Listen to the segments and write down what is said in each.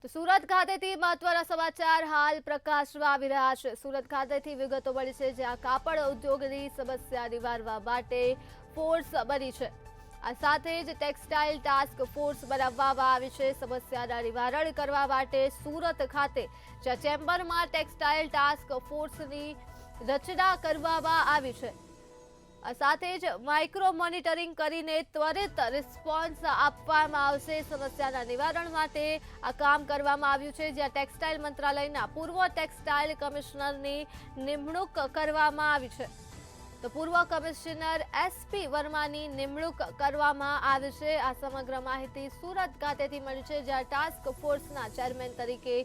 તો સુરત ખાતેથી મહત્વના સમાચાર હાલ પ્રકાશમાં આવી રહ્યા છે। સુરત ખાતેથી વિગતો મળી છે, જ્યાં કાપડ ઉદ્યોગની સમસ્યા નિવારવા માટે ફોર્સ બની છે। આ સાથે જ ટેક્સટાઇલ ટાસ્ક ફોર્સ બનાવવામાં આવી છે। સમસ્યાના નિવારણ કરવા માટે સુરત ખાતે જ્યાં ચેમ્બરમાં ટેક્સટાઇલ ટાસ્ક ફોર્સની રચના કરવામાં આવી છે। આ સાથે જ માઇક્રો મોનિટરિંગ કરીને ત્વરિત રિસ્પોન્સ આપવામાં આવશે। સમસ્યાના નિવારણ માટે આ કામ કરવામાં આવ્યું છે, જ્યાં ટેક્સટાઇલ મંત્રાલયના પૂર્વ ટેક્સટાઇલ કમિશનરની નિમણૂક કરવામાં આવી છે। તો પૂર્વ કમિશનર SP વર્માની નિમણૂક કરવામાં આવી છે। આ સમગ્ર માહિતી સુરત ખાતેથી મળી છે, જ્યાં ટાસ્ક ફોર્સના ચેરમેન તરીકે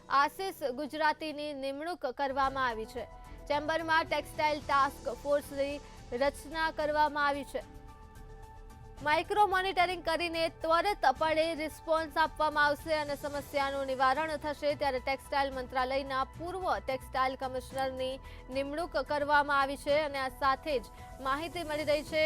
આશિષ ગુજરાતીની નિમણૂક કરવામાં આવી છે। ચેમ્બરમાં ટેક્સટાઇલ ટાસ્ક ફોર્સની રચના કરવામાં આવી છે। માઇક્રો મોનિટરિંગ કરીને ત્વરિતપણે રિસ્પોન્સ આપવામાં આવશે અને સમસ્યાનું નિવારણ થશે। ત્યારે ટેક્સટાઇલ મંત્રાલયના પૂર્વ ટેક્સટાઇલ કમિશનરની નિમણૂક કરવામાં આવી છે અને આ સાથે જ માહિતી મળી રહી છે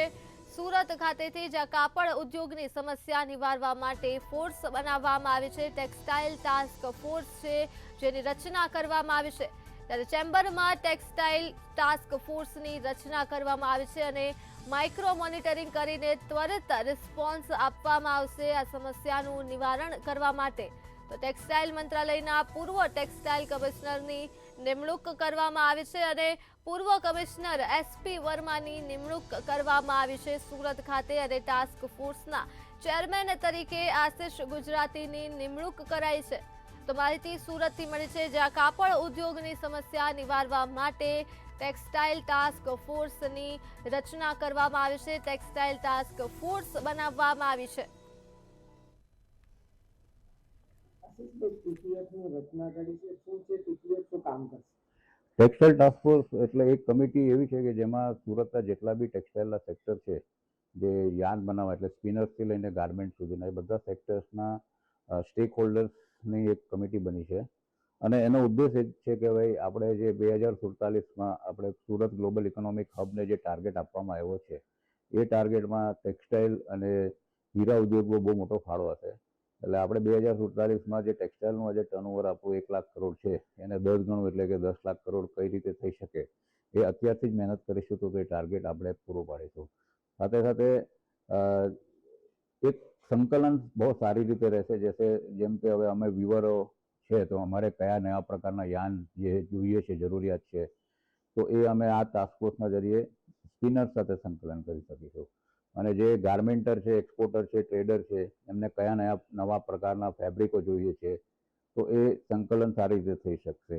સુરત ખાતેથી, જ્યાં કાપડ ઉદ્યોગની સમસ્યા નિવારવા માટે ફોર્સ બનાવવામાં આવી છે। ટેક્સટાઇલ ટાસ્ક ફોર્સ છે, જેની રચના કરવામાં આવી છે। ત્યારે ચેમ્બરમાં ટેક્સટાઇલ ટાસ્ક ફોર્સની રચના કરવામાં આવી છે અને માઇક્રો મોનિટરિંગ કરીને ત્વરિત રિસ્પોન્સ આપવામાં આવશે આ સમસ્યાનું નિવારણ કરવા માટે। તો ટેક્સટાઇલ મંત્રાલયના પૂર્વ ટેક્સટાઇલ કમિશનરની નિમણૂક કરવામાં આવી છે અને પૂર્વ કમિશનર SP વર્માની નિમણૂક કરવામાં આવી છે સુરત ખાતે, અને ટાસ્ક ફોર્સના ચેરમેન તરીકે આશિષ ગુજરાતીની નિમણૂક કરાઈ છે। તો માહિતી સુરતથી મળી છે, જ્યાં કાપડ ઉદ્યોગની સમસ્યા નિવારવા માટે ટેક્સટાઇલ ટાસ્ક ફોર્સની રચના કરવામાં આવી છે। ટેક્સટાઇલ ટાસ્ક ફોર્સ બનાવવામાં આવી છે। ટેક્સટાઇલ ટાસ્ક ફોર્સ એટલે એક કમિટી એવી છે કે જેમાં સુરતના જેટલા બી ટેક્સટાઇલના સેક્ટર છે, જે યાર્ન બનાવવા એટલે સ્પિનર્સથી લઈને ગાર્મેન્ટ સુધીના એ બધા સેક્ટર્સના સ્ટેક હોલ્ડર્સની એક કમિટી બની છે અને એનો ઉદ્દેશ એ છે કે ભાઈ આપણે જે 2047માં આપણે સુરત ગ્લોબલ ઇકોનોમિક હબને જે ટાર્ગેટ આપવામાં આવ્યો છે, એ ટાર્ગેટમાં ટેક્સટાઇલ અને હીરા ઉદ્યોગનો બહુ મોટો ફાળો હશે। એટલે આપણે 2047માં જે ટેક્સટાઇલનું આજે ટર્નઓવર આપણું 1 લાખ કરોડ છે, એને 10 ગણું એટલે કે 10 લાખ કરોડ કઈ રીતે થઈ શકે એ અત્યારથી જ મહેનત કરીશું તો એ ટાર્ગેટ આપણે પૂરો પાડીશું। સાથે સાથે એક સંકલન બહુ સારી રીતે રહેશે। જેમ કે હવે અમે વીવરો છે તો અમારે કયા નવા પ્રકારના યાર્ન જે જોઈએ છે, જરૂરિયાત છે, તો એ અમે આ ટાસ્ક ફોર્સના જરીએ સ્પિનર સાથે સંકલન કરી શકીશું। અને જે ગાર્મેન્ટર છે, એક્સપોર્ટર છે, ટ્રેડર છે, એમને કયા નવા પ્રકારના ફેબ્રિકો જોઈએ છે, તો એ સંકલન સારી રીતે થઈ શકશે।